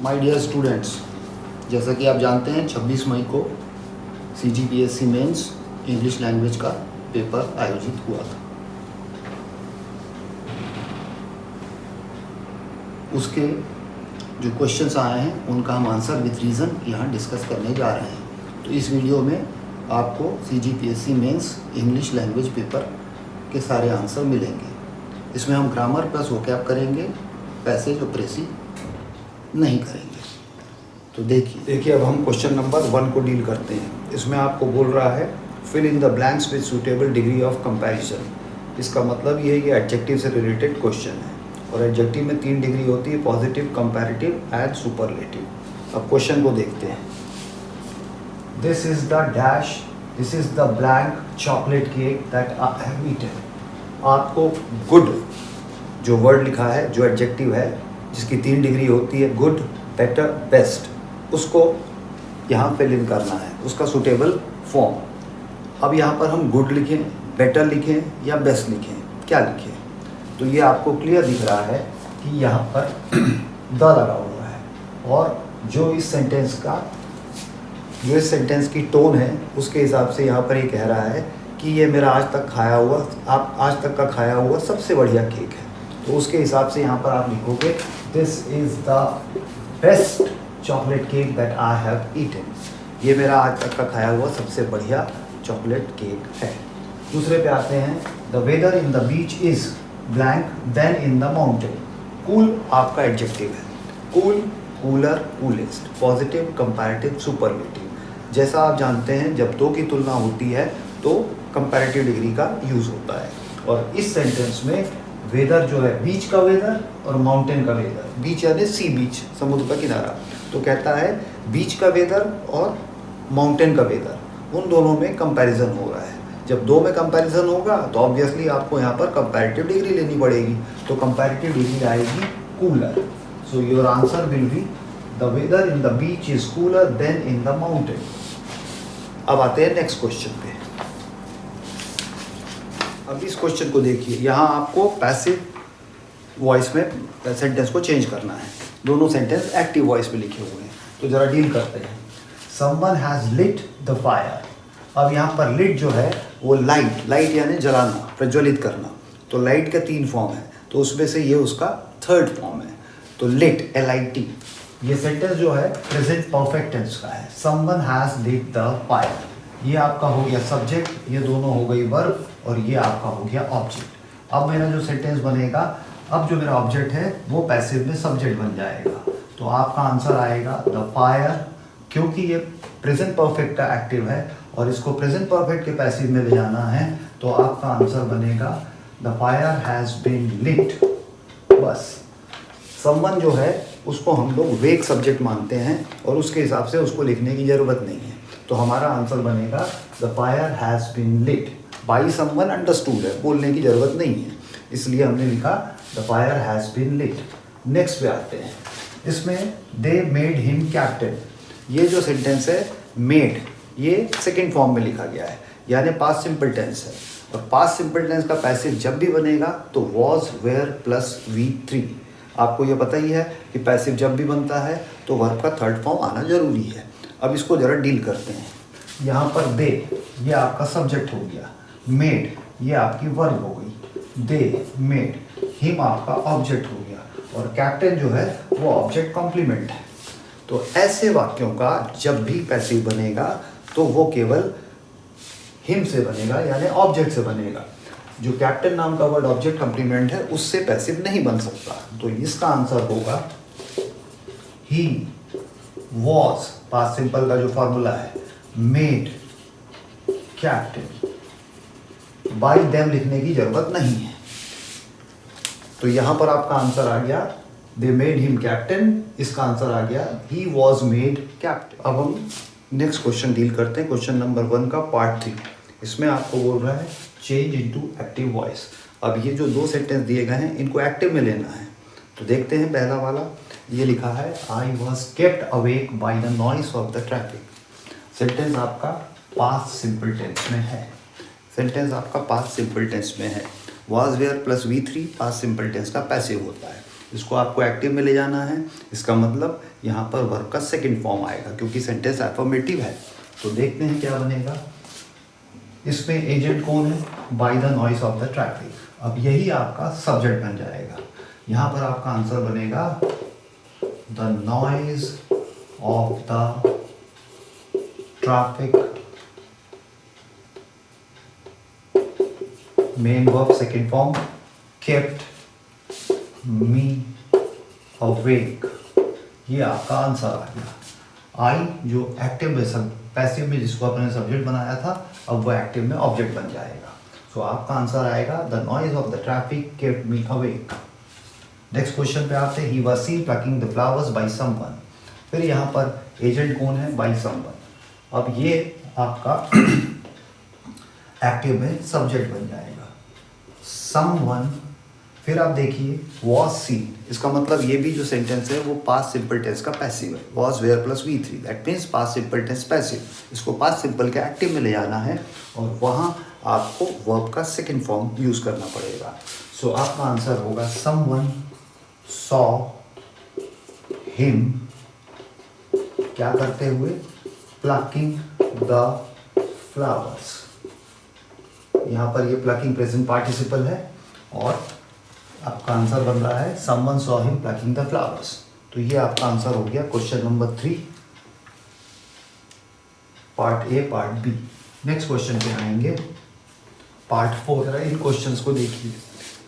My dear students, जैसा कि आप जानते हैं 26 मई को CGPSC मेंस इंग्लिश लैंग्वेज का पेपर आयोजित हुआ था। उसके जो क्वेश्चंस आए हैं उनका हम आंसर विथ रीज़न यहाँ डिस्कस करने जा रहे हैं। तो इस वीडियो में आपको CGPSC mains English language paper के सारे आंसर मिलेंगे। इसमें हम ग्रामर प्लस वोकैब करेंगे, पैसेज और प्रेसी नहीं करेंगे। तो देखिए अब हम क्वेश्चन नंबर 1 को डील करते हैं। इसमें आपको बोल रहा है fill in the blanks with suitable degree of comparison. इसका मतलब ये है कि एडजेक्टिव से रिलेटेड क्वेश्चन है और एडजेक्टिव में 3 डिग्री होती है, पॉजिटिव, कंपैरेटिव एंड सुपरलेटिव। अब क्वेश्चन को देखते हैं। This is the dash, this is the blank chocolate cake that I have eaten. आपको गुड जो वर्ड लिखा है, जो एडजेक्टिव है जिसकी 3 डिग्री होती है, गुड, बेटर, बेस्ट, उसको यहाँ फिल इन करना है, उसका सूटेबल फॉर्म। अब यहाँ पर हम गुड लिखें, बेटर लिखें या बेस्ट लिखें, क्या लिखें? तो ये आपको क्लियर दिख रहा है कि यहाँ पर द लगा हुआ है और जो इस सेंटेंस की टोन है उसके हिसाब से यहाँ पर ये कह रहा है कि ये मेरा आज तक का खाया हुआ सबसे बढ़िया केक है। तो उसके हिसाब से यहाँ पर आप लिखोगे this is the best chocolate cake that I have eaten. ये मेरा आज तक का खाया हुआ सबसे बढ़िया चॉकलेट केक है। दूसरे पे आते हैं। The weather in the beach is blank than in the mountain. Cool आपका एडजेक्टिव है, cool, cooler, coolest, positive, comparative, superlative. जैसा आप जानते हैं जब दो की तुलना होती है तो कंपैरेटिव डिग्री का यूज़ होता है। और इस सेंटेंस में वेदर जो है बीच का वेदर और माउंटेन का वेदर, बीच यानी सी बीच, समुद्र का किनारा, तो कहता है बीच का वेदर और माउंटेन का वेदर, उन दोनों में कंपैरिजन हो रहा है। जब दो में कंपैरिजन होगा तो ऑब्वियसली आपको यहाँ पर कंपैरेटिव डिग्री लेनी पड़ेगी, तो कंपैरेटिव डिग्री आएगी cooler. So your answer will be the weather in the beach is cooler than in the mountain. अब आते हैं नेक्स्ट क्वेश्चन पे। अब इस क्वेश्चन को देखिए, यहाँ आपको पैसिव वॉइस में सेंटेंस को चेंज करना है। दोनों सेंटेंस एक्टिव वॉइस में लिखे हुए हैं, तो जरा डील करते हैं। Someone has lit the fire। अब यहाँ पर लिट जो है वो लाइट यानी जलाना, प्रज्वलित करना। तो लाइट का 3 फॉर्म है, तो उसमें से ये उसका 3rd फॉर्म है। तो लिट, LIT। ये सेंटेंस जो है प्रेजेंट परफेक्ट टेंस का है। Someone has lit the fire। ये आपका हो गया सब्जेक्ट, ये दोनों हो गई वर्ब और ये आपका हो गया ऑब्जेक्ट। अब मेरा जो सेंटेंस बनेगा, अब जो मेरा ऑब्जेक्ट है वो पैसिव में सब्जेक्ट बन जाएगा। तो आपका आंसर आएगा द फायर, क्योंकि ये प्रेजेंट परफेक्ट का एक्टिव है और इसको प्रेजेंट परफेक्ट के पैसिव में ले जाना है, तो आपका आंसर बनेगा the fire has been lit. बस समवन जो है उसको हम लोग वेग सब्जेक्ट मानते हैं और उसके हिसाब से उसको लिखने की ज़रूरत नहीं है। तो हमारा आंसर बनेगा the fire has been lit by someone, understood है, बोलने की ज़रूरत नहीं है, इसलिए हमने लिखा the fire has been lit. Next पे आते हैं। इसमें दे मेड हिम कैप्टन। ये जो सेंटेंस है मेड, ये सेकेंड फॉर्म में लिखा गया है, यानी पास्ट सिंपल टेंस है। और पास्ट सिंपल टेंस का पैसिव जब भी बनेगा तो वॉज, वेयर प्लस V3। आपको ये पता ही है कि पैसिव जब भी बनता है तो वर्ब का 3rd फॉर्म आना जरूरी है। अब इसको ज़रा डील करते हैं। यहाँ पर दे, ये आपका सब्जेक्ट हो गया, मेड ये आपकी वर्ब हो गई, दे मेड, हिम आपका ऑब्जेक्ट हो गया और कैप्टन जो है वो ऑब्जेक्ट कॉम्प्लीमेंट है। तो ऐसे वाक्यों का जब भी पैसिव बनेगा तो वो केवल हिम से बनेगा, यानी ऑब्जेक्ट से बनेगा। जो कैप्टन नाम का वर्ड ऑब्जेक्ट कॉम्प्लीमेंट है उससे पैसिव नहीं बन सकता। तो इसका आंसर होगा ही वॉज, पास्ट सिंपल का जो फॉर्मूला है, मेड कैप्टन। बाय देम लिखने की जरूरत नहीं है। तो यहां पर आपका आंसर आ गया दे मेड हिम कैप्टन, इसका आंसर आ गया ही वॉज मेड कैप्टन। अब हम नेक्स्ट क्वेश्चन डील करते हैं, क्वेश्चन नंबर 1 का पार्ट 3। इसमें आपको बोल रहा है चेंज इनटू एक्टिव वॉइस। अब ये जो 2 सेंटेंस दिए गए हैं इनको एक्टिव में लेना है। तो देखते हैं पहला वाला, ये लिखा है I was kept awake by the noise of the traffic. Sentence आपका पास्ट सिंपल टेंस में है, सेंटेंस आपका पास्ट सिंपल टेंस में है। Was were plus V3 past simple tense का पैसिव होता है, इसको आपको एक्टिव में ले जाना है। इसका मतलब यहाँ पर वर्ब का सेकंड फॉर्म आएगा क्योंकि सेंटेंस अफर्मेटिव है। तो देखते हैं क्या बनेगा। इसमें एजेंट कौन है? By the noise of the traffic. अब यही आपका सब्जेक्ट बन जाएगा। यहाँ पर आपका आंसर बनेगा the noise of the traffic, main verb second form, kept me awake. ये आपका आंसर आ गया। आई जो एक्टिव में पैसिव में जिसको आपने सब्जेक्ट बनाया था, अब वो एक्टिव में ऑब्जेक्ट बन जाएगा। सो आपका आंसर आएगा the noise of the traffic kept me awake. Next question पे आते हैं। He was scene plucking the flowers by someone. फिर यहाँ पर एजेंट कौन है? By someone. अब ये आपका एक्टिव में सब्जेक्ट बन जाएगा समवन। फिर आप देखिए वॉज सीन, इसका मतलब ये भी जो सेंटेंस है वो पास्ट सिंपल टेंस का पैसिव है। Was were plus V3, that means past simple tense passive. इसको पास्ट सिंपल के एक्टिव में ले जाना है और वहाँ आपको वर्ब का सेकंड फॉर्म यूज करना पड़ेगा। सो आपका आंसर होगा समवन सॉ हिम क्या करते हुए? Plucking the flowers. यहाँ पर ये प्लकिंग प्रेजेंट पार्टिसिपल है और आपका आंसर बन रहा है someone saw him plucking the flowers. तो ये आपका आंसर हो गया question number 3 part A part B. Next question पे आएंगे पार्ट 4। इन क्वेश्चंस को देखिए।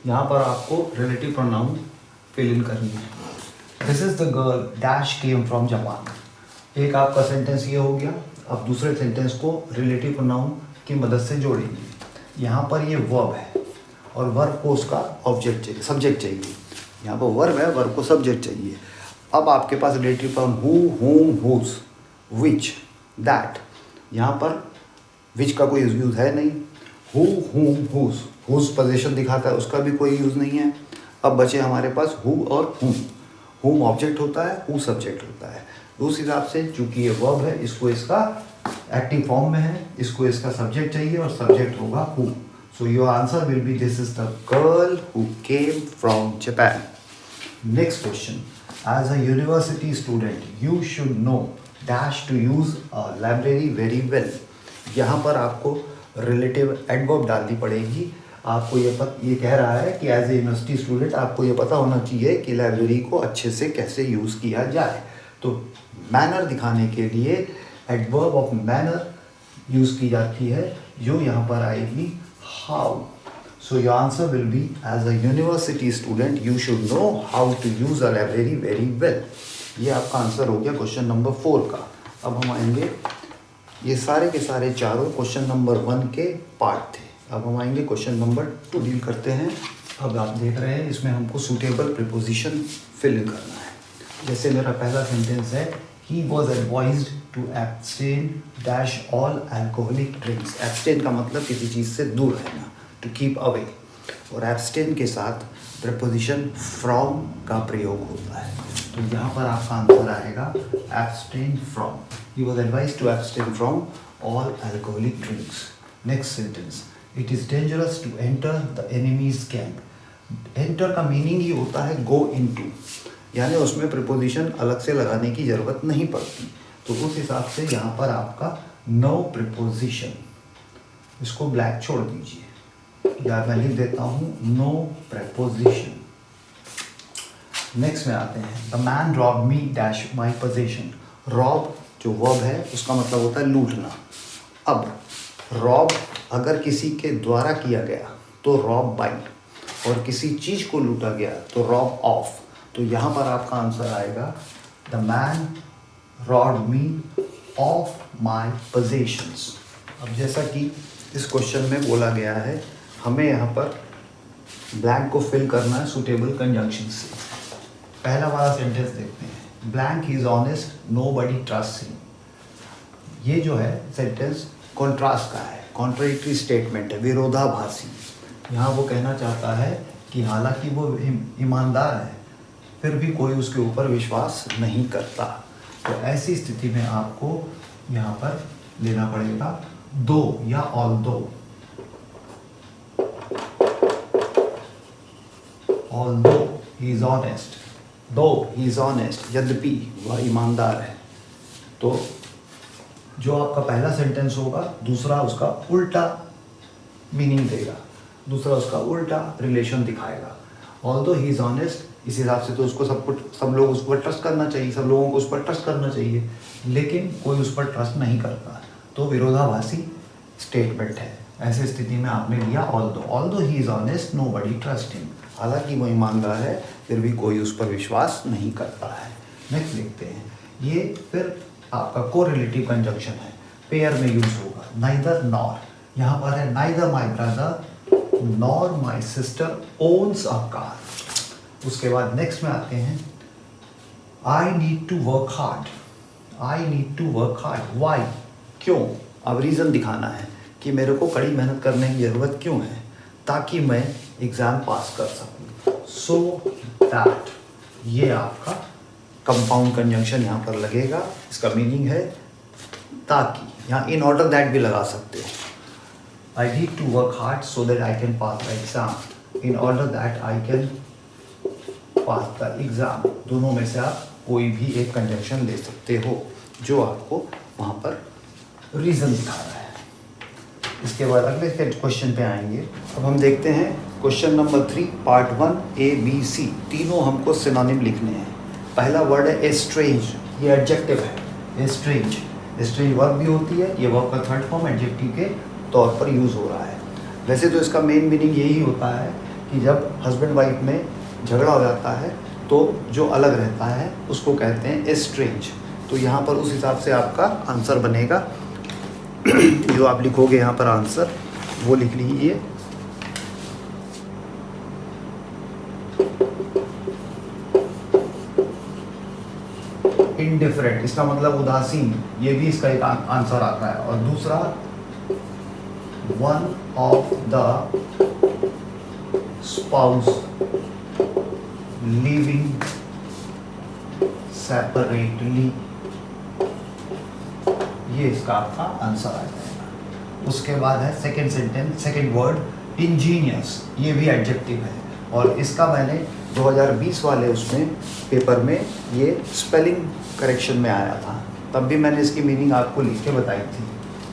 यहाँ पर आपको रिलेटिव प्रोनाउन फिल इन करनी है। This is the girl dash came from Japan. एक आपका सेंटेंस ये हो गया। अब दूसरे सेंटेंस को रिलेटिव प्रोनाउन की मदद से जोड़ेंगे। यहाँ पर ये वर्ब है और वर्ब को उसका ऑब्जेक्ट चाहिए, सब्जेक्ट चाहिए। यहाँ पर वर्ब है, वर्ब को सब्जेक्ट चाहिए। अब आपके पास रिलेटिव प्रोनाउन हु, हुम, हुज, विच, दैट। यहाँ पर विच का कोई यूज़ है नहीं। हु, हुम, हुज, हुज पोजीशन दिखाता है, उसका भी कोई यूज़ नहीं है। अब बचे हमारे पास हु और हुम। हुम ऑब्जेक्ट होता है, हु सब्जेक्ट होता है। उस हिसाब से चूंकि ये वर्ब है, इसको इसका एक्टिव फॉर्म में है, इसको इसका सब्जेक्ट चाहिए और सब्जेक्ट होगा who. So your answer will be this is the girl who came from Japan. Next question. As a university student, you should know dash to use a library very well. यहाँ पर आपको relative adverb डालनी पड़ेगी। आपको ये कह रहा है कि एज ए यूनिवर्सिटी स्टूडेंट आपको ये पता होना चाहिए कि लाइब्रेरी को अच्छे से कैसे यूज़ किया जाए। तो मैनर दिखाने के लिए एडवर्ब ऑफ मैनर यूज़ की जाती है, जो यहाँ पर आएगी how. So your answer will be as a university student you should know how to use a library very well. ये आपका आंसर हो गया क्वेश्चन नंबर 4 का। अब हम आएंगे, ये सारे के सारे चारों क्वेश्चन नंबर 1 के पार्ट थे। अब हम आएंगे क्वेश्चन नंबर 2 डील करते हैं। अब आप देख रहे हैं इसमें हमको सूटेबल प्रीपोजिशन फिल इन करना है। जैसे मेरा पहला सेंटेंस है he was advised to abstain dash all alcoholic drinks. abstain का मतलब किसी चीज़ से दूर रहना, to keep away, और abstain के साथ preposition from का प्रयोग होता है। तो यहाँ पर आपका आंसर आएगा abstain from. He was advised to abstain from all alcoholic drinks. Next sentence. It is dangerous to enter the enemy's camp. Enter का मीनिंग ही होता है go into, यानी उसमें प्रीपोजिशन अलग से लगाने की ज़रूरत नहीं पड़ती। तो उस हिसाब से यहाँ पर आपका नो प्रीपोजिशन, इसको ब्लैक छोड़ दीजिए या मैं लिख देता हूँ नो प्रीपोजिशन। नेक्स्ट में आते हैं the man rob me dash my position. Rob जो वर्ब है उसका मतलब होता है लूटना। अब रॉब अगर किसी के द्वारा किया गया तो रॉब बाई, और किसी चीज़ को लूटा गया तो रॉब ऑफ। तो यहाँ पर आपका आंसर आएगा the man robbed me of my possessions. अब जैसा कि इस क्वेश्चन में बोला गया है, हमें यहाँ पर ब्लैंक को फिल करना है सूटेबल कंजंक्शन से। पहला वाला सेंटेंस देखते हैं। Blank is honest nobody trust him. ये जो है सेंटेंस कॉन्ट्रास्ट का है, कॉन्ट्रेडिक्टरी स्टेटमेंट है, विरोधाभासी। यहाँ वो कहना चाहता है कि हालांकि वो ईमानदार है फिर भी कोई उसके ऊपर विश्वास नहीं करता। तो ऐसी स्थिति में आपको यहाँ पर लेना पड़ेगा दो या although. Although he is honest, दो ही इज ऑनेस्ट, यद्यपि वह ईमानदार है। तो जो आपका पहला सेंटेंस होगा दूसरा उसका उल्टा मीनिंग देगा, दूसरा उसका उल्टा रिलेशन दिखाएगा। ऑल्दो ही इज ऑनेस्ट, इस हिसाब से तो उसको सब लोग उस पर ट्रस्ट करना चाहिए, सब लोगों को उस पर ट्रस्ट करना चाहिए, लेकिन कोई उस पर ट्रस्ट नहीं करता, तो विरोधाभासी स्टेटमेंट है। ऐसे स्थिति में आपने लिया although he is honest nobody trust him, हालांकि वो ईमानदार है फिर भी कोई उस पर विश्वास नहीं करता है। नेक्स्ट देखते हैं, ये फिर आपका कोरिलेटिव कंजंक्शन है, पेयर में यूज होगा। नाइदर नॉर, यहाँ पर है neither my brother nor my sister owns a car. उसके बाद नेक्स्ट में आते हैं, I need to work hard, I need to work hard, why, क्यों। अब रीज़न दिखाना है कि मेरे को कड़ी मेहनत करने की ज़रूरत क्यों है, ताकि मैं एग्ज़ाम पास कर सकूं। सो दैट, ये आपका कंपाउंड कंजंक्शन यहाँ पर लगेगा। इसका मीनिंग है ताकि, यहाँ इन ऑर्डर दैट भी लगा सकते हो। I need to work hard so that I can pass the exam, in order that I can pass the exam. दोनों में से आप कोई भी एक कंजंक्शन ले सकते हो जो आपको वहाँ पर रीज़न दिखा रहा है। इसके बाद अगले क्वेश्चन पे आएंगे। अब हम देखते हैं question number 3 part 1 A B C, तीनों हमको सिनोनिम लिखने हैं। पहला वर्ड है एस्ट्रेंज, ये एडजेक्टिव है। एस्ट्रेंज, एस्ट्रेंज वर्ब भी होती है, ये वर्ब का थर्ड फॉर्म एडजेक्टिव के तौर पर यूज़ हो रहा है। वैसे तो इसका मेन मीनिंग यही होता है कि जब हस्बैंड वाइफ में झगड़ा हो जाता है तो जो अलग रहता है उसको कहते हैं एस्ट्रेंज। तो यहाँ पर उस हिसाब से आपका आंसर बनेगा। जो आप लिखोगे यहाँ पर आंसर वो लिख लीजिए। इनडिफरेंट, इसका मतलब उदासीन, ये भी इसका एक आंसर आता है। और दूसरा one of the spouse living separately, ये इसका आपका आंसर आ जाएगा। उसके बाद है second sentence, second word Angénieux, ये भी एडजेक्टिव है और इसका मैंने 2020 वाले उसमें पेपर में ये स्पेलिंग करेक्शन में आया था, तब भी मैंने इसकी मीनिंग आपको लिख के बताई थी।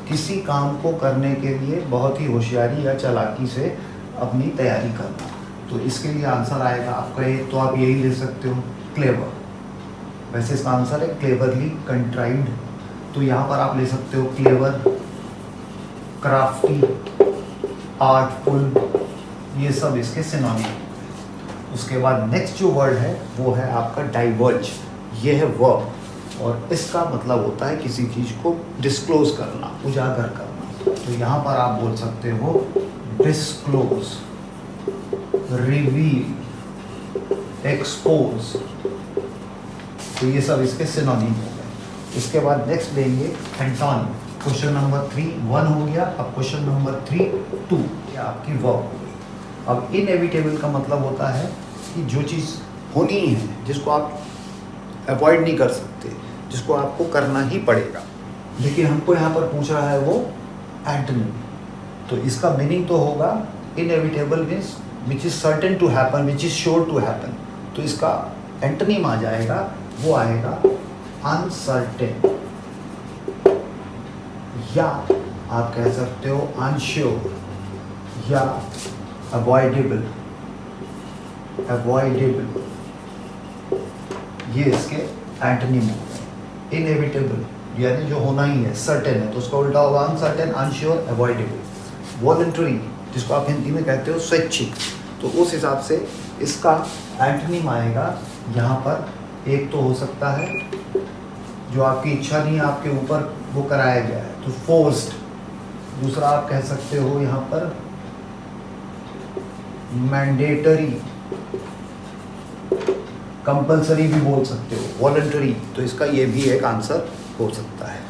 किसी काम को करने के लिए बहुत ही होशियारी या चालाकी से अपनी तैयारी करना, तो इसके लिए आंसर आएगा आपका ये, तो आप यही ले सकते हो क्लेवर। वैसे इसका आंसर है क्लेवरली कंट्राइव्ड, तो यहाँ पर आप ले सकते हो क्लेवर, क्राफ्टी, आर्टफुल, ये सब इसके सिनोनिम। उसके बाद नेक्स्ट जो वर्ड है वो है आपका डाइवर्ज, ये है वर्ब और इसका मतलब होता है किसी चीज़ को डिस्क्लोज करना, उजागर करना। तो यहाँ पर आप बोल सकते हो डिस्क्लोज, रिवील, एक्सपोज, तो ये सब इसके सिनोनिम हो गए। इसके बाद नेक्स्ट लेंगे एंटोनिम। क्वेश्चन नंबर 3 1 हो गया, अब क्वेश्चन नंबर 3 2, ये आपकी वर्ब हो गई। अब इनएविटेबल का मतलब होता है कि जो चीज़ होनी है, जिसको आप अवॉइड नहीं कर सकते, जिसको आपको करना ही पड़ेगा, लेकिन हमको यहाँ पर पूछ रहा है वो एंटोनिम। तो इसका मीनिंग तो होगा inevitable means which is certain to happen, which is sure to happen. तो इसका एंटोनिम आ जाएगा, वो आएगा अनसर्टेन, या आप कह सकते हो अनश्योर, या अवॉइडेबल, अवॉइडेबल, ये इसके एंटोनिम हो गए। इनएविटेबल यानी जो होना ही है, सर्टेन है, तो उसका उल्टा होगा अनसर्टेन, अनश्योर, अवॉइडेबल। वॉलंटरी, जिसको आप हिंदी में कहते हो स्वैच्छिक, तो उस हिसाब से इसका एंटोनिम आएगा यहाँ पर। एक तो हो सकता है जो आपकी इच्छा नहीं है, आपके ऊपर वो कराया गया है, तो फोर्स्ड। दूसरा आप कह सकते हो यहाँ पर मैंडेटरी, कंपल्सरी भी बोल सकते हो, वॉलंटरी, तो इसका ये भी एक आंसर हो सकता है।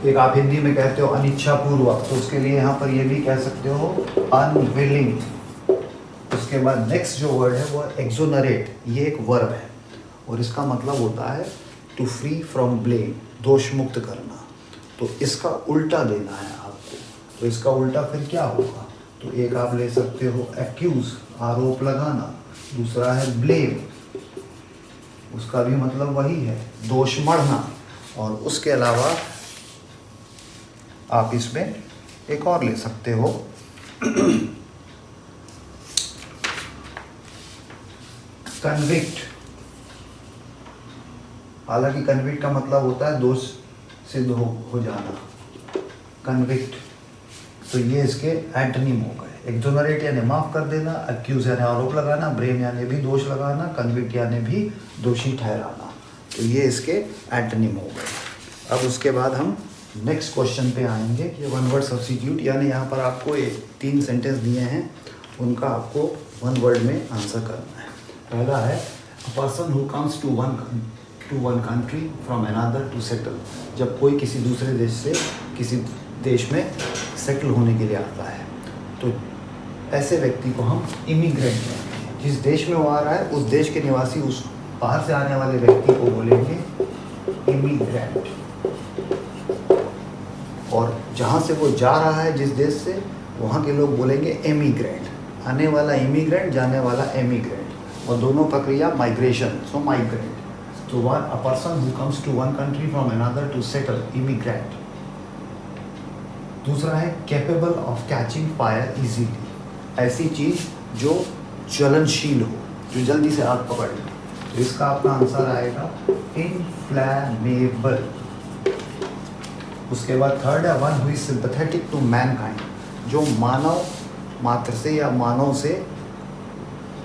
एक आप हिंदी में कहते हो अनिच्छापूर्वक, तो उसके लिए यहाँ पर ये भी कह सकते हो अनविलिंग। उसके बाद नेक्स्ट जो वर्ड है वो एक्सोनरेट, ये एक वर्ब है और इसका मतलब होता है टू फ्री फ्रॉम ब्लेम, दोष मुक्त करना। तो इसका उल्टा देना है आपको, तो इसका उल्टा फिर क्या होगा? तो एक आप ले सकते हो एक्यूज, आरोप लगाना, दूसरा है ब्लेम, उसका भी मतलब वही है, दोष मढ़ना, और उसके अलावा आप इसमें एक और ले सकते हो कन्विक्ट। हालांकि कन्विक्ट का मतलब होता है दोष सिद्ध हो जाना, कन्विक्ट। तो ये इसके एंटोनिम हो गए। एक्सोनरेट यानी माफ कर देना, अक्यूज यानी आरोप लगाना, ब्लेम यानी भी दोष लगाना, कन्विक्ट यानी भी दोषी ठहराना। तो ये इसके एंटोनिम हो गए। अब उसके बाद हम नेक्स्ट क्वेश्चन पे आएंगे। ये वन वर्ड सब्स्टिट्यूट, यानी यहाँ पर आपको 3 सेंटेंस दिए हैं, उनका आपको वन वर्ड में आंसर करना है। पहला है a person who comes to one country from another to settle. जब कोई किसी दूसरे देश से किसी देश में सेटल होने के लिए आता है, तो ऐसे व्यक्ति को हम इमिग्रेंट कहते हैं। जिस देश में वो आ रहा है उस देश के निवासी उस बाहर से आने वाले व्यक्ति को बोलेंगे इमिग्रेंट, और जहाँ से वो जा रहा है जिस देश से, वहाँ के लोग बोलेंगे एमिग्रेंट। आने वाला इमिग्रेंट, जाने वाला एमिग्रेंट, और दोनों प्रक्रिया माइग्रेशन, सो माइग्रेंट। तो a person who comes to one country from another to settle, immigrant. दूसरा है capable of catching fire easily, ऐसी चीज़ जो ज्वलनशील हो, जो जल्दी से आग पकड़ ले। तो इसका आपका आंसर आएगा इनफ्लैमेबल। उसके बाद थर्ड है one who is sympathetic to mankind, जो मानव मात्र से या मानव से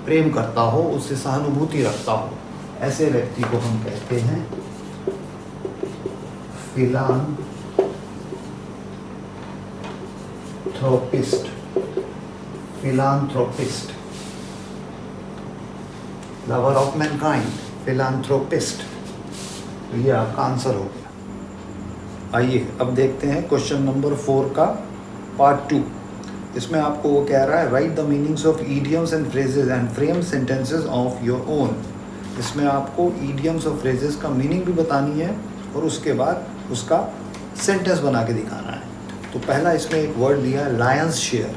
प्रेम करता हो, उससे सहानुभूति रखता हो, ऐसे व्यक्ति को हम कहते हैं फिलान्थ्रोपिस्ट। फिलान्थ्रोपिस्ट, लवर ऑफ मैनकाइंड, फिलान्थ्रोपिस्ट। तो ये आपका आंसर हो गया। आइए अब देखते हैं क्वेश्चन नंबर 4 का पार्ट 2। इसमें आपको वो कह रहा है right the meanings of idioms and phrases and frame sentences of your own. इसमें आपको ईडियम्स और फ्रेजेस का मीनिंग भी बतानी है और उसके बाद उसका सेंटेंस बना के दिखाना है। तो पहला इसमें एक वर्ड दिया है लायंस शेयर।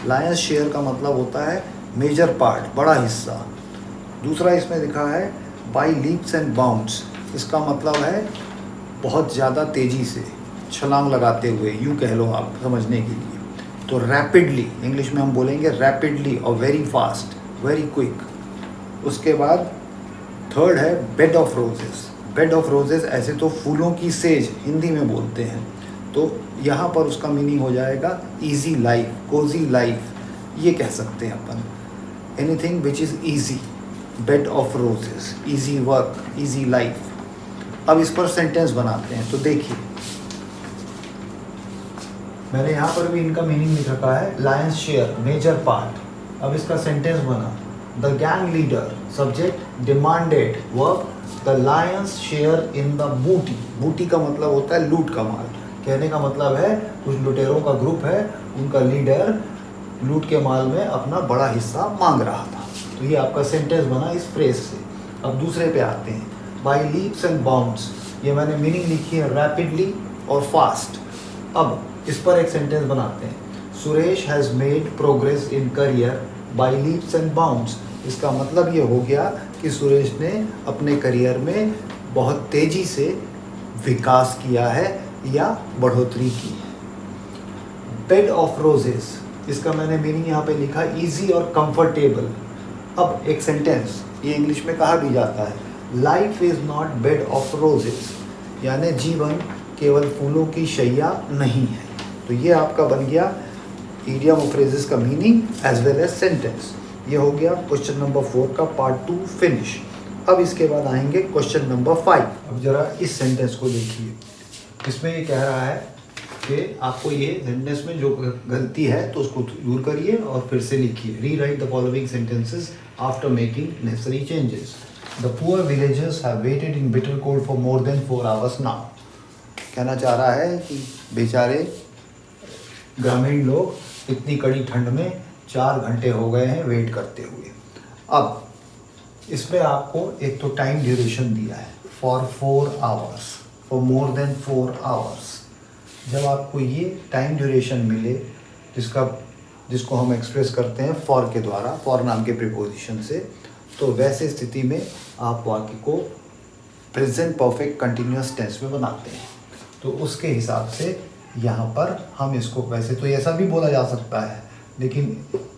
लायंस शेयर का मतलब होता है मेजर पार्ट, बड़ा हिस्सा। दूसरा इसमें लिखा है बाई लीप्स एंड बाउंड्स, इसका मतलब है बहुत ज़्यादा तेज़ी से, छलांग लगाते हुए, यूँ कह लो आप समझने के लिए। तो रैपिडली, इंग्लिश में हम बोलेंगे रैपिडली और वेरी फास्ट, वेरी क्विक। उसके बाद थर्ड है bed of roses. Bed of roses ऐसे तो फूलों की सेज हिंदी में बोलते हैं, तो यहाँ पर उसका मीनिंग हो जाएगा ईजी लाइफ, कोजी लाइफ, ये कह सकते हैं अपन। Anything which is easy, bed of roses, easy work, easy life. अब इस पर सेंटेंस बनाते हैं। तो देखिए मैंने यहाँ पर भी इनका मीनिंग लिख रखा है लायंस शेयर, मेजर पार्ट। अब इसका सेंटेंस बना the gang leader, subject demanded, verb the Lions share in the बूटी। बूटी का मतलब होता है लूट का माल। कहने का मतलब है कुछ लुटेरों का ग्रुप है, उनका लीडर लूट के माल में अपना बड़ा हिस्सा मांग रहा था। तो ये आपका सेंटेंस बना इस फ्रेज से। अब दूसरे पे आते हैं बाई लीप्स एंड बाउंड्स। ये मैंने मीनिंग लिखी है रैपिडली और फास्ट। अब इस पर एक सेंटेंस बनाते हैं Suresh has made progress in career by leaps and bounds. इसका मतलब ये हो गया कि सुरेश ने अपने करियर में बहुत तेज़ी से विकास किया है या बढ़ोतरी की है। बेड ऑफ रोजेस, इसका मैंने मीनिंग यहाँ पे लिखा इजी और कंफर्टेबल। अब एक सेंटेंस, ये इंग्लिश में कहा भी जाता है life is not bed of roses, यानी जीवन केवल फूलों की शैया नहीं है। तो ये आपका बन गया इडियम और फ्रेजेस का meaning as well as sentence. ये हो गया क्वेश्चन नंबर 4 का पार्ट 2 फिनिश। अब इसके बाद आएंगे क्वेश्चन नंबर 5। अब जरा इस सेंटेंस को देखिए। इसमें ये कह रहा है कि आपको ये सेंटेंस में जो गलती है तो उसको दूर करिए और फिर से लिखिए। री right the following sentences after making necessary changes. The poor villagers have waited in bitter cold for more than 4 hours now. कहना चाह रहा है कि बेचारे ग्रामीण लोग इतनी कड़ी ठंड में 4 घंटे हो गए हैं वेट करते हुए। अब इसमें आपको एक तो टाइम ड्यूरेशन दिया है for 4 hours, for more than 4 hours. जब आपको ये टाइम ड्यूरेशन मिले जिसको हम एक्सप्रेस करते हैं फॉर के द्वारा, फॉर नाम के प्रीपोजिशन से, तो वैसे स्थिति में आप वाक्य को प्रेजेंट परफेक्ट कंटिन्यूअस टेंस में बनाते हैं। तो उसके हिसाब से यहाँ पर हम इसको, वैसे तो ऐसा भी बोला जा सकता है, लेकिन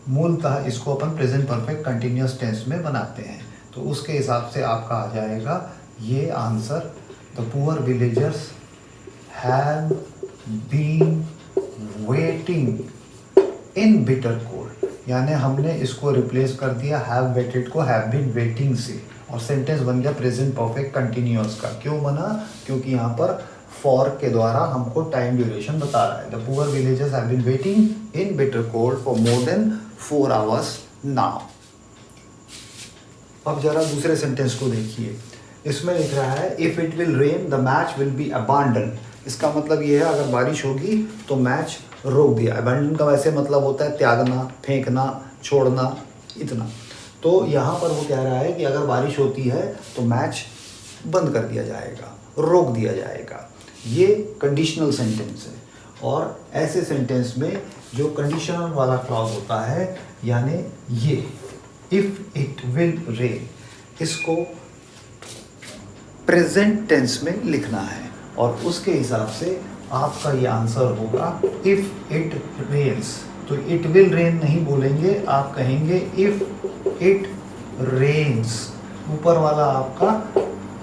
मूलतः इसको अपन प्रेजेंट परफेक्ट कंटिन्यूअस टेंस में बनाते हैं। तो उसके हिसाब से आपका आ जाएगा ये answer, the poor villagers have been waiting in bitter cold, यानी हमने इसको रिप्लेस कर दिया हैव वेटेड को हैव बीन वेटिंग से, और सेंटेंस बन गया प्रेजेंट परफेक्ट कंटिन्यूअस का। क्यों बना? क्योंकि यहाँ पर फॉर के द्वारा हमको टाइम ड्यूरेशन बता रहा है। The poor villagers have been waiting in bitter cold for more than 4 hours now. अब जरा दूसरे सेंटेंस को देखिए, इसमें लिख रहा है if it will rain the match will be abandon. इसका मतलब ये है अगर बारिश होगी तो मैच रोक दिया। अबैंडन का वैसे मतलब होता है त्यागना, फेंकना, छोड़ना, इतना। तो यहाँ पर वो कह रहा है कि अगर बारिश होती है तो मैच बंद कर दिया जाएगा, रोक दिया जाएगा। ये कंडीशनल सेंटेंस है, और ऐसे सेंटेंस में जो कंडीशनल वाला क्लॉज होता है, यानी ये इफ इट विल रेन, इसको प्रेजेंट टेंस में लिखना है, और उसके हिसाब से आपका ये आंसर होगा इफ इट रेन्स। तो इट विल रेन नहीं बोलेंगे, आप कहेंगे इफ इट रेन्स। ऊपर वाला आपका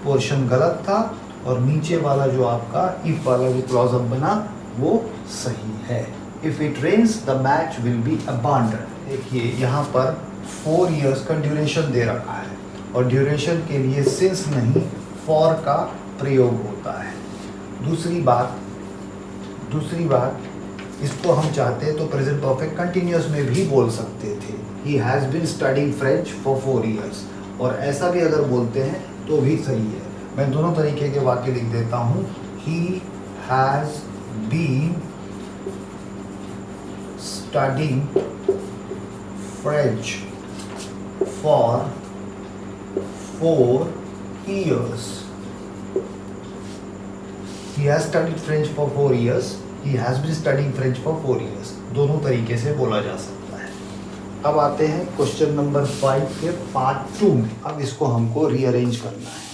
पोर्शन गलत था, और नीचे वाला जो आपका इफ वाला जो क्लॉज अप बना वो सही है। If it rains the match will be abandon. देखिए यहाँ पर 4 years का ड्यूरेशन दे रखा है, और ड्यूरेशन के लिए सिंस नहीं फॉर का प्रयोग होता है। दूसरी बात इसको हम चाहते तो प्रेजेंट परफेक्ट कंटिन्यूअस में भी बोल सकते थे, he has been studying French for 4 years, और ऐसा भी अगर बोलते हैं तो भी सही है। मैं दोनों तरीके के वाक्य लिख देता हूँ, he has been studying French for 4 years. He has studied French for 4 years. He has been studying French for 4 years. दोनों तरीके से बोला जा सकता है। अब आते हैं क्वेश्चन नंबर 5 के पार्ट 2 में। अब इसको हमको रीअरेंज करना है।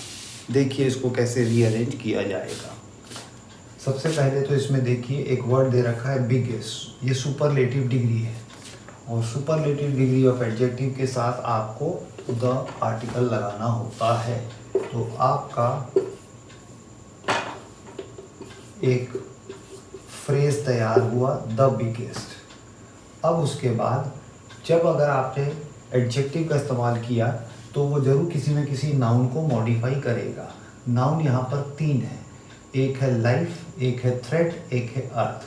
देखिए इसको कैसे रीअरेंज किया जाएगा। सबसे पहले तो इसमें देखिए एक वर्ड दे रखा है बिगेस्ट। ये सुपरलेटिव डिग्री है, और सुपरलेटिव डिग्री ऑफ एडजेक्टिव के साथ आपको द आर्टिकल लगाना होता है। तो आपका एक फ्रेज तैयार हुआ द बिगेस्ट। अब उसके बाद जब अगर आपने एडजेक्टिव का इस्तेमाल किया तो वो जरूर किसी न किसी नाउन को मॉडिफाई करेगा। नाउन यहाँ पर 3 है, एक है लाइफ, एक है थ्रेट, एक है अर्थ।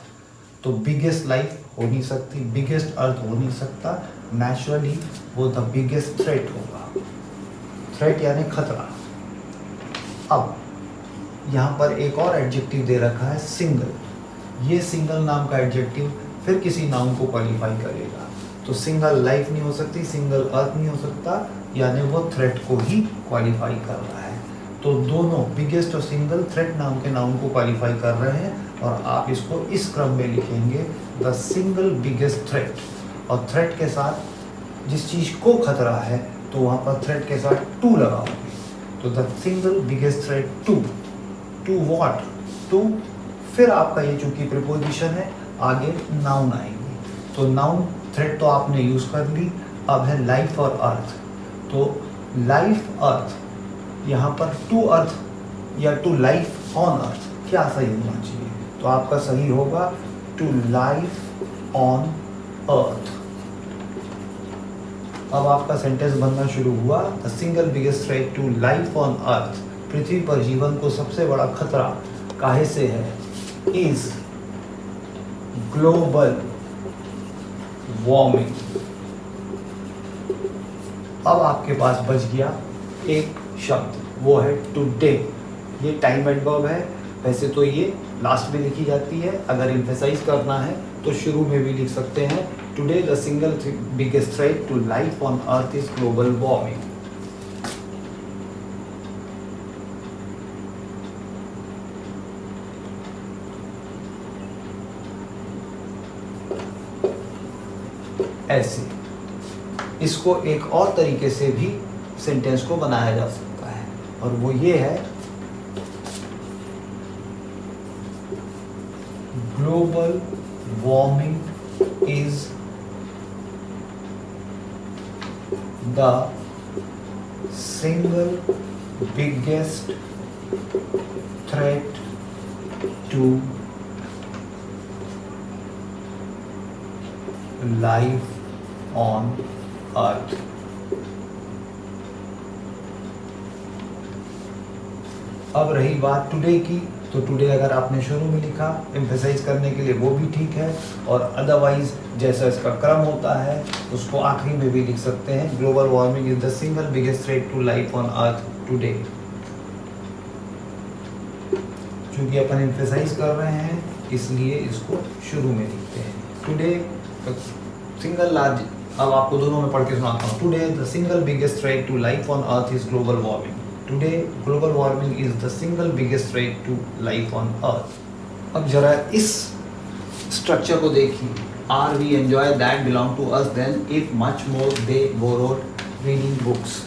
तो बिगेस्ट लाइफ हो नहीं सकती, बिगेस्ट अर्थ हो नहीं सकता, नेचुरली वो द बिगेस्ट थ्रेट होगा। थ्रेट यानी खतरा। अब यहाँ पर एक और एडजेक्टिव दे रखा है सिंगल। ये सिंगल नाम का एडजेक्टिव फिर किसी नाउन को क्वालिफाई करेगा। तो सिंगल लाइफ नहीं हो सकती, सिंगल अर्थ नहीं हो सकता, यानी वो थ्रेट को ही क्वालिफाई कर रहा है। तो दोनों बिगेस्ट और सिंगल थ्रेट नाम के नाउन को क्वालिफाई कर रहे हैं, और आप इसको इस क्रम में लिखेंगे द सिंगल बिगेस्ट थ्रेट। और थ्रेट के साथ जिस चीज़ को खतरा है तो वहाँ पर थ्रेट के साथ टू लगाओगे। तो the single biggest threat to what, to, फिर आपका ये चूंकि प्रीपोजिशन है आगे नाउन आएंगे। तो नाउन थ्रेट तो आपने यूज़ कर ली, अब है लाइफ और अर्थ। तो लाइफ अर्थ, यहाँ पर टू अर्थ या टू लाइफ ऑन अर्थ, क्या सही होना चाहिए? तो आपका सही होगा टू लाइफ ऑन अर्थ। अब आपका सेंटेंस बनना शुरू हुआ, the single biggest threat to life on earth. पृथ्वी पर जीवन को सबसे बड़ा खतरा काहे से है? Is global warming. अब आपके पास बच गया एक शब्द, वो है टुडे। ये टाइम एडवर्ब है, वैसे तो ये लास्ट में लिखी जाती है, अगर एम्फेसाइज करना है तो शुरू में भी लिख सकते हैं। Today the single biggest threat to life on earth is global warming. ऐसे। इसको एक और तरीके से भी सेंटेंस को बनाया जा सकता है और वो ये है, global warming is the single biggest threat to life on earth. अब रही बात टुडे की, तो टुडे अगर आपने शुरू में लिखा एम्फेसाइज करने के लिए वो भी ठीक है, और अदरवाइज जैसा इसका क्रम होता है उसको आखिरी में भी लिख सकते हैं। Global warming is the single biggest threat to life on earth today. क्योंकि अपन एम्फेसाइज कर रहे हैं इसलिए इसको शुरू में लिखते हैं। टुडे सिंगल लार्ज, अब आपको दोनों में पढ़ के सुनाता हूँ। Today the single biggest threat to life on earth is global warming. Today global warming is the single biggest threat to life on earth. अब जरा इस स्ट्रक्चर को देखिए, are we enjoy that belong to us then if much more they borrowed reading books.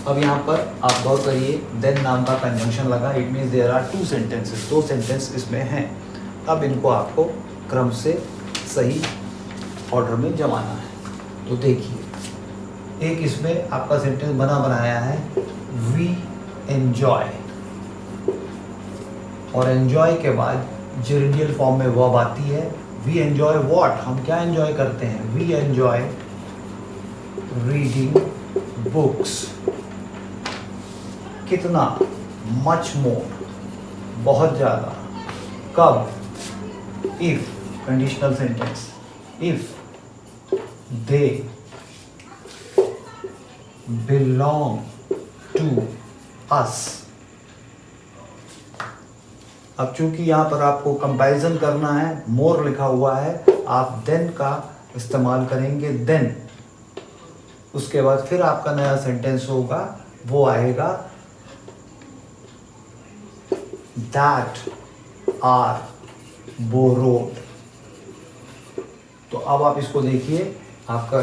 अब यहाँ पर आप गौर करिए, देन नाम का कंजंक्शन लगा, it means there are two sentences, दो सेंटेंस इसमें हैं। अब इनको आपको क्रम से सही ऑर्डर में जमाना है। तो देखिए, एक इसमें आपका सेंटेंस बना बनाया है, वी एंजॉय, और एंजॉय के बाद जेरेंडियल फॉर्म में वर्ब आती है। वी एंजॉय व्हाट, हम क्या एंजॉय करते हैं? We enjoy reading books. कितना? मच मोर, बहुत ज़्यादा। कब? If, conditional sentence, if they belong to us. अब चूंकि यहाँ पर आपको कंपैरिजन करना है, मोर लिखा हुआ है, आप देन का इस्तेमाल करेंगे, देन उसके बाद फिर आपका नया सेंटेंस होगा, वो आएगा दैट आर बोरोड। तो अब आप इसको देखिए, आपका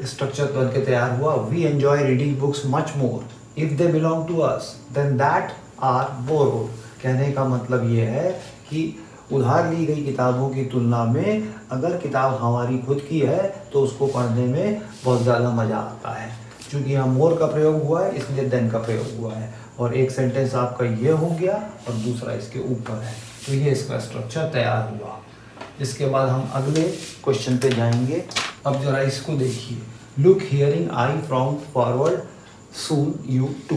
स्ट्रक्चर बन के तैयार हुआ। We enjoy reading books much more if they belong to us than that are borrowed. कहने का मतलब ये है कि उधार ली गई किताबों की तुलना में अगर किताब हमारी खुद की है तो उसको पढ़ने में बहुत ज़्यादा मज़ा आता है। क्योंकि यहाँ मोर का प्रयोग हुआ है इसलिए देन का प्रयोग हुआ है, और एक सेंटेंस आपका ये हो गया और दूसरा इसके ऊपर है। तो ये इसका स्ट्रक्चर तैयार हुआ। इसके बाद हम अगले क्वेश्चन पे जाएंगे। अब जरा इसको देखिए, look hearing I from forward soon you to.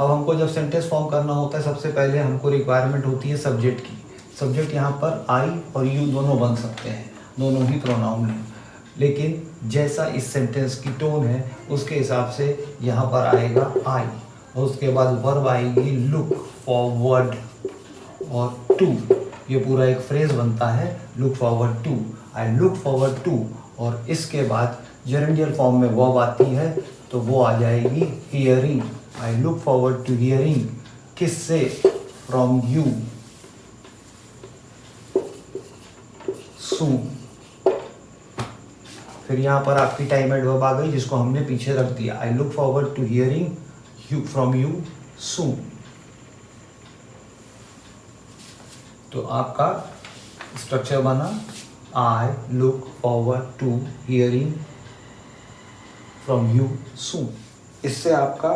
अब हमको जब सेंटेंस फॉर्म करना होता है सबसे पहले हमको रिक्वायरमेंट होती है सब्जेक्ट की। सब्जेक्ट यहाँ पर आई और यू दोनों बन सकते हैं, दोनों ही प्रोनाउन हैं, लेकिन जैसा इस सेंटेंस की टोन है उसके हिसाब से यहाँ पर आएगा आई, और उसके बाद वर्ब आएगी लुक फॉरवर्ड और टू। ये पूरा एक फ्रेज बनता है, look forward to, I look forward to, और इसके बाद जेरेंडियल फॉर्म में वर्ब आती है तो वो आ जाएगी hearing, I look forward to hearing. किससे? From you soon. फिर यहाँ पर आपकी टाइमेड वर्ब आ गई जिसको हमने पीछे रख दिया, I look forward to hearing you from you soon. तो आपका स्ट्रक्चर बना, I look forward to hearing from you soon. इससे आपका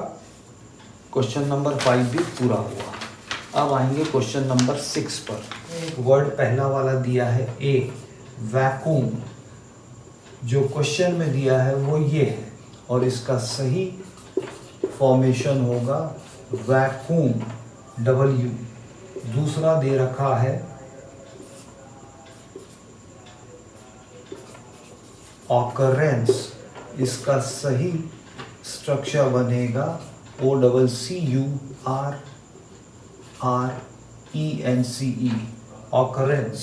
क्वेश्चन नंबर 5 भी पूरा हुआ। अब आएंगे क्वेश्चन नंबर 6 पर। एक वर्ड पहला वाला दिया है ए, वैक्यूम। जो क्वेश्चन में दिया है वो ये है, और इसका सही फॉर्मेशन होगा वैक्यूम, डब्ल्यू। दूसरा दे रखा है ऑकरेंस, इसका सही स्ट्रक्चर बनेगा OCCURRENCE, ऑकरेंस।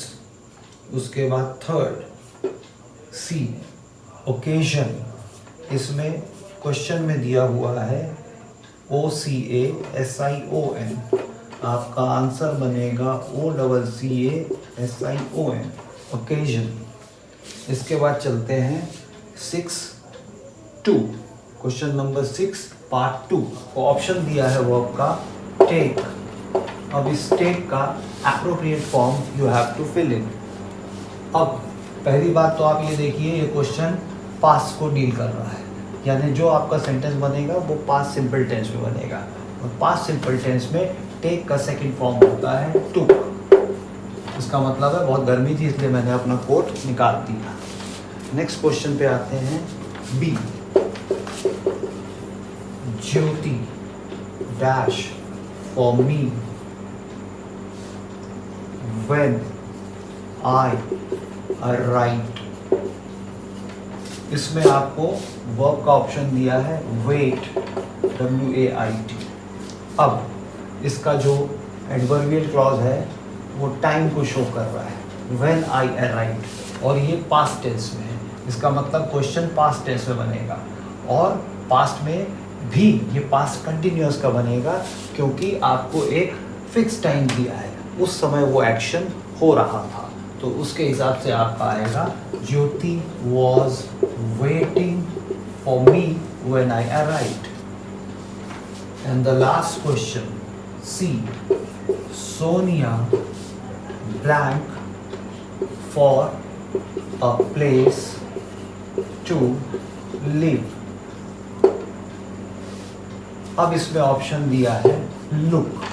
उसके बाद थर्ड सी, ओकेजन। इसमें क्वेश्चन में दिया हुआ है OCASION, आपका आंसर बनेगा OCCASION, ओकेजन। इसके बाद चलते हैं 6(2). क्वेश्चन नंबर 6 पार्ट 2 को ऑप्शन दिया है वर्ब का टेक। अब इस टेक का appropriate form you have to fill in. अब पहली बात तो आप ये देखिए, ये क्वेश्चन पास्ट को डील कर रहा है, यानी जो आपका सेंटेंस बनेगा वो पास्ट सिंपल टेंस में बनेगा, और पास्ट सिंपल टेंस में टेक का सेकंड फॉर्म होता है टू। इसका मतलब है बहुत गर्मी थी इसलिए मैंने अपना कोट निकाल दिया। नेक्स्ट क्वेश्चन पे आते हैं B. Jyoti dash for me when I write. इसमें आपको वर्ब का ऑप्शन दिया है वेट, WAIT। अब इसका जो एडवर्बियल क्लॉज है वो टाइम को शो कर रहा है, व्हेन आई अराइव्ड, और ये पास्ट टेंस में है। इसका मतलब क्वेश्चन पास्ट टेंस में बनेगा, और पास्ट में भी ये पास्ट कंटिन्यूअस का बनेगा, क्योंकि आपको एक फिक्स टाइम दिया है, उस समय वो एक्शन हो रहा था, तो उसके हिसाब से आपका आएगा Jyoti was waiting for me when I arrived. And the last question C. Sonia blank for a place to live। अब इसमें ऑप्शन दिया है लुक।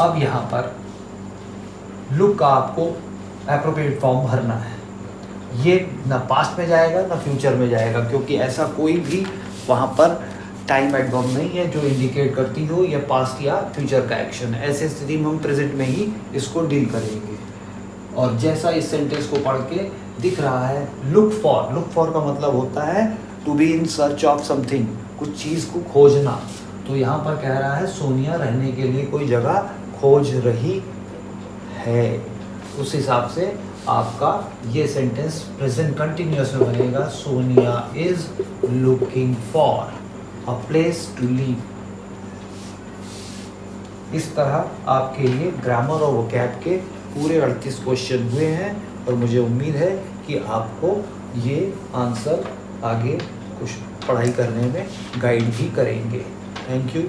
अब यहां पर लुक का आपको एप्रोप्रिएट फॉर्म भरना है। ये ना पास्ट में जाएगा ना फ्यूचर में जाएगा, क्योंकि ऐसा कोई भी वहां पर टाइम एडवर्ब नहीं है जो इंडिकेट करती हो या पास्ट या फ्यूचर का एक्शन है। ऐसे स्थिति में हम प्रेजेंट में ही इसको डील करेंगे। और जैसा इस सेंटेंस को पढ़ के दिख रहा है, लुक फॉर का मतलब होता है to be in search of something, कुछ चीज़ को खोजना। तो यहाँ पर कह रहा है सोनिया रहने के लिए कोई जगह खोज रही है। उस हिसाब से आपका ये सेंटेंस प्रेजेंट कंटिन्यूअस में बनेगा, Sonia is looking for a place to live। इस तरह आपके लिए ग्रामर और वोकैब के पूरे 38 क्वेश्चन हुए हैं, और मुझे उम्मीद है कि आपको ये आंसर आगे कुछ पढ़ाई करने में गाइड भी करेंगे। Thank you.